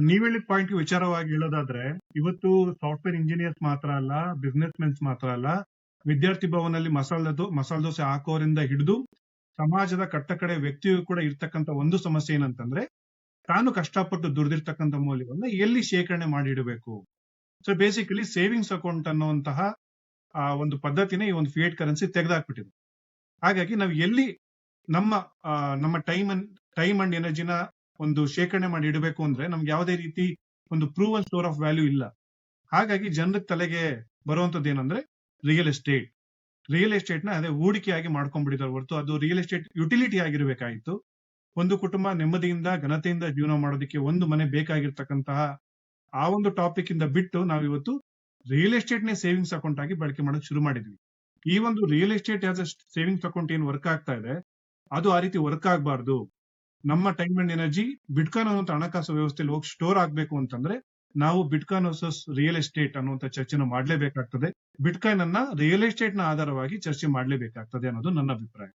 ನೀವ್ ಹೇಳಿದ ಪಾಯಿಂಟ್ ವಿಚಾರವಾಗಿ ಹೇಳೋದಾದ್ರೆ, ಇವತ್ತು ಸಾಫ್ಟ್ವೇರ್ ಇಂಜಿನಿಯರ್ಸ್ ಮಾತ್ರ ಅಲ್ಲ, ಬಿಸ್ನೆಸ್ ಮೆನ್ಸ್ ಮಾತ್ರ ಅಲ್ಲ, ವಿದ್ಯಾರ್ಥಿ ಭವನಲ್ಲಿ ಮಸಾಲ ದೋಸೆ ಹಾಕೋರಿಂದ ಹಿಡಿದು ಸಮಾಜದ ಕಟ್ಟ ಕಡೆ ವ್ಯಕ್ತಿಯು ಕೂಡ ಇರ್ತಕ್ಕಂಥ ಒಂದು ಸಮಸ್ಯೆ ಏನಂತಂದ್ರೆ, ತಾನು ಕಷ್ಟಪಟ್ಟು ದುಡಿದಿರ್ತಕ್ಕಂಥ ಮೌಲ್ಯವನ್ನ ಎಲ್ಲಿ ಶೇಖರಣೆ ಮಾಡಿ ಇಡಬೇಕು. ಸೊ ಬೇಸಿಕಲಿ ಸೇವಿಂಗ್ಸ್ ಅಕೌಂಟ್ ಅನ್ನುವಂತಹ ಒಂದು ಪದ್ಧತಿನೇ ಈ ಒಂದು ಫಿಯೇಟ್ ಕರೆನ್ಸಿ ತೆಗೆದಾಕ್ಬಿಟ್ಟಿದೆ. ಹಾಗಾಗಿ ನಾವು ಎಲ್ಲಿ ನಮ್ಮ ನಮ್ಮ ಟೈಮ್ ಅಂಡ್ ಎನರ್ಜಿನ ಒಂದು ಶೇಖರಣೆ ಮಾಡಿ ಇಡಬೇಕು ಅಂದ್ರೆ ನಮ್ಗೆ ಯಾವುದೇ ರೀತಿ ಒಂದು ಪ್ರೂವನ್ ಸ್ಟೋರ್ ಆಫ್ ವ್ಯಾಲ್ಯೂ ಇಲ್ಲ. ಹಾಗಾಗಿ ಜನರ ತಲೆಗೆ ಬರುವಂತದ್ದು ಏನಂದ್ರೆ ರಿಯಲ್ ಎಸ್ಟೇಟ್. ರಿಯಲ್ ಎಸ್ಟೇಟ್ ನ ಅದೇ ಹೂಡಿಕೆಯಾಗಿ ಮಾಡ್ಕೊಂಡ್ಬಿಟ್ಟಿದ್ದಾರೆ ಹೊರತು ಅದು ರಿಯಲ್ ಎಸ್ಟೇಟ್ ಯುಟಿಲಿಟಿ ಆಗಿರ್ಬೇಕಾಗಿತ್ತು. ಒಂದು ಕುಟುಂಬ ನೆಮ್ಮದಿಯಿಂದ ಘನತೆಯಿಂದ ಜೀವನ ಮಾಡೋದಕ್ಕೆ ಒಂದು ಮನೆ ಬೇಕಾಗಿರ್ತಕ್ಕಂತಹ ಆ ಒಂದು ಟಾಪಿಕ್ ಇಂದ ಬಿಟ್ಟು ನಾವಿವತ್ತು ರಿಯಲ್ ಎಸ್ಟೇಟ್ ನೇ ಸೇವಿಂಗ್ಸ್ ಅಕೌಂಟ್ ಆಗಿ ಬಳಕೆ ಮಾಡೋಕೆ ಶುರು ಮಾಡಿದ್ವಿ. ಈ ಒಂದು real estate as a savings account ಏನ್ ವರ್ಕ್ ಆಗ್ತಾ ಇದೆ, ಅದು ಆ ರೀತಿ ವರ್ಕ್ ಆಗಬಾರ್ದು. ನಮ್ಮ ಟೈಮ್ ಅಂಡ್ ಎನರ್ಜಿ ಬಿಟ್ಕಾಯಿನ್ ಅನ್ನುವಂತ ಹಣಕಾಸು ವ್ಯವಸ್ಥೆಯಲ್ಲಿ ಹೋಗಿ ಸ್ಟೋರ್ ಆಗ್ಬೇಕು ಅಂತಂದ್ರೆ ನಾವು ಬಿಟ್ಕಾಯಿನ್ ವರ್ಸಸ್ ರಿಯಲ್ ಎಸ್ಟೇಟ್ ಅನ್ನುವಂತ ಚರ್ಚೆನ ಮಾಡ್ಲೇಬೇಕಾಗ್ತದೆ. ಬಿಟ್ಕಾಯಿನ್ ಅನ್ನ ರಿಯಲ್ ಎಸ್ಟೇಟ್ ನ ಆಧಾರವಾಗಿ ಚರ್ಚೆ ಮಾಡ್ಲೇಬೇಕಾಗ್ತದೆ ಅನ್ನೋದು ನನ್ನ ಅಭಿಪ್ರಾಯ.